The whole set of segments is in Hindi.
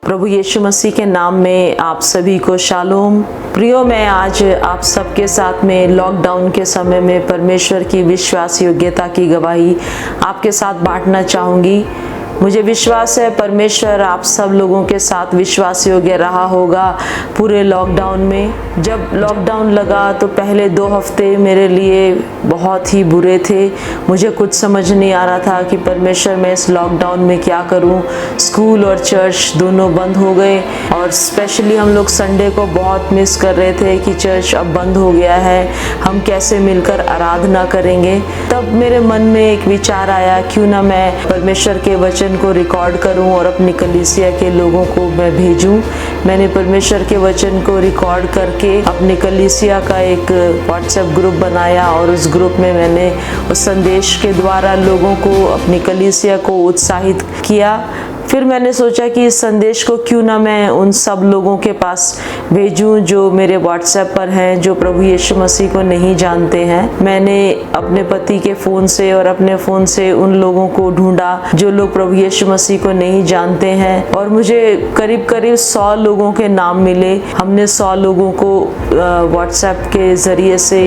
प्रभु यीशु मसीह के नाम में आप सभी को शालोम। प्रियो, मैं आज आप सबके साथ में लॉकडाउन के समय में परमेश्वर की विश्वास योग्यता की गवाही आपके साथ बांटना चाहूँगी। मुझे विश्वास है परमेश्वर आप सब लोगों के साथ विश्वास योग्य रहा होगा पूरे लॉकडाउन में। जब लॉकडाउन लगा तो पहले 2 हफ्ते मेरे लिए बहुत ही बुरे थे। मुझे कुछ समझ नहीं आ रहा था कि परमेश्वर मैं इस लॉकडाउन में क्या करूं। स्कूल और चर्च दोनों बंद हो गए और स्पेशली हम लोग संडे को बहुत मिस कर रहे थे कि चर्च अब बंद हो गया है, हम कैसे मिलकर आराधना करेंगे। तब मेरे मन में एक विचार आया, क्यों ना मैं परमेश्वर के वचन को रिकॉर्ड करूं और अपनी कलीसिया के लोगों को मैं भेजूं। मैंने परमेश्वर के वचन को रिकॉर्ड करके अपनी कलीसिया का एक व्हाट्सएप ग्रुप बनाया और उस ग्रुप में मैंने उस संदेश के द्वारा लोगों को, अपनी कलीसिया को उत्साहित किया। फिर मैंने सोचा कि इस संदेश को क्यों ना मैं उन सब लोगों के पास भेजूं जो मेरे व्हाट्सएप पर हैं, जो प्रभु यीशु मसीह को नहीं जानते हैं। मैंने अपने पति के फ़ोन से और अपने फ़ोन से उन लोगों को ढूंढा जो लोग प्रभु यीशु मसीह को नहीं जानते हैं और मुझे करीब 100 लोगों के नाम मिले। हमने 100 लोगों को व्हाट्सएप के ज़रिए से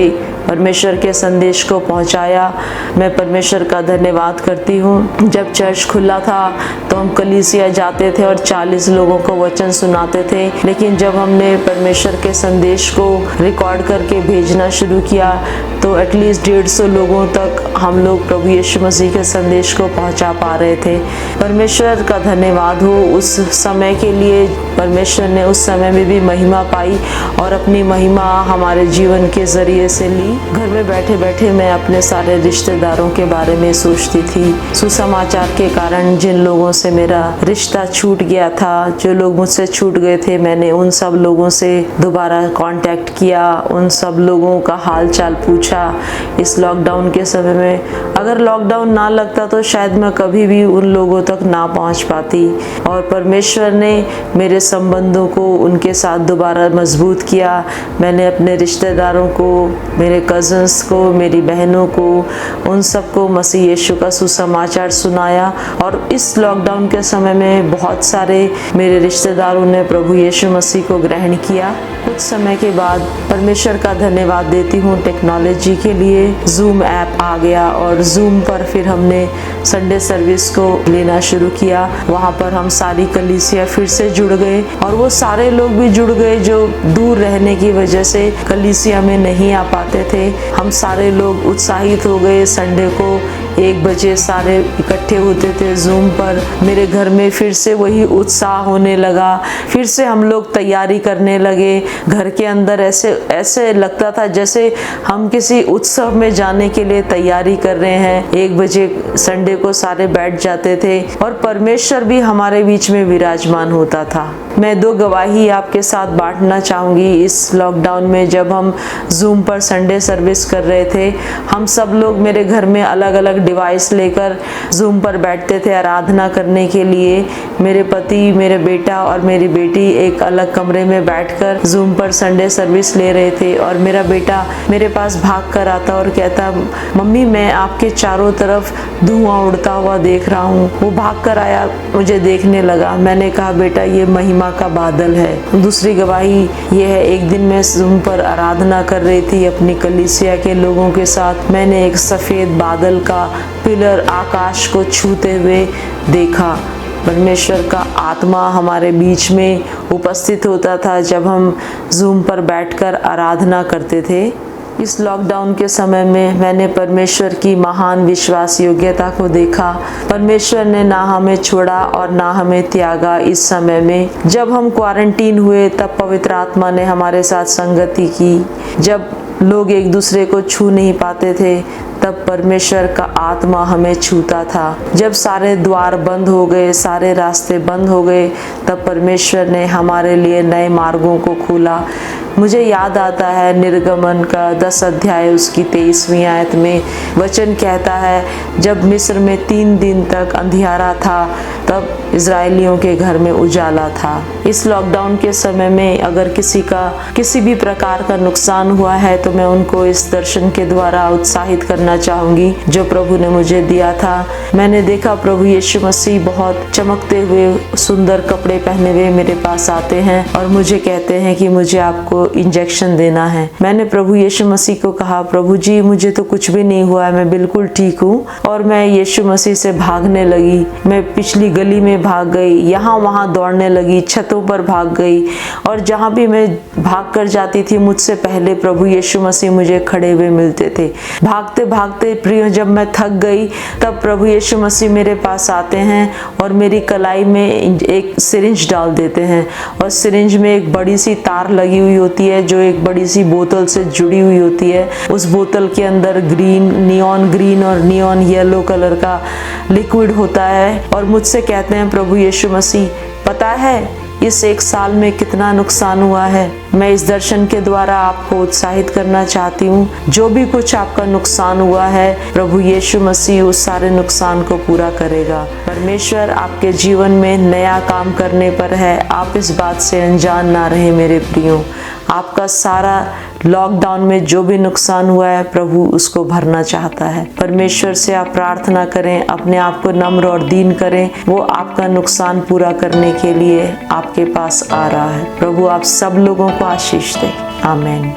परमेश्वर के संदेश को पहुंचाया। मैं परमेश्वर का धन्यवाद करती हूँ। जब चर्च खुला था तो हम कलीसिया जाते थे और 40 लोगों को वचन सुनाते थे, लेकिन जब हमने परमेश्वर के संदेश को रिकॉर्ड करके भेजना शुरू किया तो एटलीस्ट 150 लोगों तक हम लोग प्रभु यीशु मसीह के संदेश को पहुंचा पा रहे थे। परमेश्वर का धन्यवाद हो उस समय के लिए। परमेश्वर ने उस समय में भी महिमा पाई और अपनी महिमा हमारे जीवन के ज़रिए से ली। घर में बैठे बैठे मैं अपने सारे रिश्तेदारों के बारे में सोचती थी। सुसमाचार के कारण जिन लोगों से मेरा रिश्ता छूट गया था, जो लोग मुझसे छूट गए थे, मैंने उन सब लोगों से दोबारा कांटेक्ट किया, उन सब लोगों का हाल चाल पूछा। इस लॉकडाउन के समय में अगर लॉकडाउन ना लगता तो शायद मैं कभी भी उन लोगों तक ना पहुंच पाती और परमेश्वर ने मेरे संबंधों को उनके साथ दोबारा मजबूत किया। मैंने अपने रिश्तेदारों को, मेरे कज़न्स को, मेरी बहनों को, उन सबको मसीह यीशु का सुसमाचार सुनाया और इस लॉकडाउन के समय में बहुत सारे मेरे रिश्तेदारों ने प्रभु यीशु मसीह को ग्रहण किया। कुछ समय के बाद परमेश्वर का धन्यवाद देती हूँ टेक्नोलॉजी के लिए। जूम ऐप आ गया और जूम पर फिर हमने संडे सर्विस को लेना शुरू किया। वहाँ पर हम सारी कलीसिया फिर से जुड़ गए और वो सारे लोग भी जुड़ गए जो दूर रहने की वजह से कलीसिया में नहीं आ पाते थे। हम सारे लोग उत्साहित हो गए। संडे को 1 बजे सारे इकट्ठे होते थे जूम पर। मेरे घर में फिर से वही उत्साह होने लगा। फिर से हम लोग तैयारी करने लगे। घर के अंदर ऐसे लगता था जैसे हम किसी उत्सव में जाने के लिए तैयारी कर रहे हैं। 1 बजे संडे को सारे बैठ जाते थे और परमेश्वर भी हमारे बीच में विराजमान होता था। मैं 2 गवाही आपके साथ बांटना चाहूँगी। इस लॉकडाउन में जब हम जूम पर संडे सर्विस कर रहे थे, हम सब लोग मेरे घर में अलग अलग डिवाइस लेकर जूम पर बैठते थे आराधना करने के लिए। मेरे पति, मेरे बेटा और मेरी बेटी एक अलग कमरे में बैठकर जूम पर संडे सर्विस ले रहे थे और मेरा बेटा मेरे पास भाग कर आता और कहता, मम्मी मैं आपके चारों तरफ धुआं उड़ता हुआ देख रहा हूँ। वो भाग कर आया, मुझे देखने लगा। मैंने कहा, बेटा ये महिमा का बादल है। दूसरी गवाही ये है, एक दिन मैं जूम पर आराधना कर रही थी अपनी कलीसिया के लोगों के साथ। मैंने एक सफ़ेद बादल का पिलर आकाश को छूते हुए देखा। परमेश्वर का आत्मा हमारे बीच में उपस्थित होता था जब हम जूम पर बैठकर आराधना करते थे। इस लॉकडाउन के समय में मैंने परमेश्वर की महान विश्वास योग्यता को देखा। परमेश्वर ने ना हमें छोड़ा और ना हमें त्यागा। इस समय में जब हम क्वारंटीन हुए तब पवित्र आत्मा ने हमारे साथ संगति की। जब लोग एक दूसरे को छू नहीं पाते थे तब परमेश्वर का आत्मा हमें छूता था। जब सारे द्वार बंद हो गए, सारे रास्ते बंद हो गए, तब परमेश्वर ने हमारे लिए नए मार्गों को खोला। मुझे याद आता है निर्गमन का 10 अध्याय उसकी 23वीं आयत में वचन कहता है, जब मिस्र में 3 दिन तक अंधियारा था तब इजरायलियों के घर में उजाला था। इस लॉकडाउन के समय में अगर किसी का किसी भी प्रकार का नुकसान हुआ है तो मैं उनको इस दर्शन के द्वारा उत्साहित करना चाहूंगी जो प्रभु ने मुझे दिया था। मैंने देखा प्रभु यीशु मसीह बहुत चमकते हुए सुंदर कपड़े पहने हुए मेरे पास आते हैं और मुझे कहते हैं कि मुझे आपको इंजेक्शन देना है। मैंने प्रभु यीशु मसीह को कहा, प्रभु जी मुझे तो कुछ भी नहीं हुआ है, मैं बिल्कुल ठीक हूँ। और मैं यीशु मसीह से भागने लगी। मैं पिछली गली में भाग गई, यहाँ वहाँ दौड़ने लगी, छतों पर भाग गई और जहाँ भी मैं भाग कर जाती थी मुझसे पहले प्रभु यीशु मसीह मुझे खड़े हुए मिलते थे। भागते भागते प्रिय जब मैं थक गई तब प्रभु यीशु मसीह मेरे पास आते हैं और मेरी कलाई में एक सिरिंज डाल देते हैं और सिरिंज में एक बड़ी सी तार लगी हुई होती है जो एक बड़ी सी बोतल से जुड़ी हुई होती है। उस बोतल के अंदर नियॉन ग्रीन और नियॉन येलो कलर का लिक्विड होता है और मुझसे कहते हैं, प्रभु यीशु मसीह पता है इस 1 साल में कितना नुकसान हुआ है। मैं इस दर्शन के द्वारा आपको उत्साहित करना चाहती हूँ, जो भी कुछ आपका नुकसान हुआ है प्रभु यीशु मसीह उस सारे नुकसान को पूरा करेगा। परमेश्वर आपके जीवन में नया काम करने पर है, आप इस बात से अनजान ना रहे मेरे प्रियो। आपका सारा लॉकडाउन में जो भी नुकसान हुआ है प्रभु उसको भरना चाहता है। परमेश्वर से आप प्रार्थना करें, अपने आप को नम्र और दीन करें, वो आपका नुकसान पूरा करने के लिए आपके पास आ रहा है। प्रभु आप सब लोगों को आशीष दे। आमीन।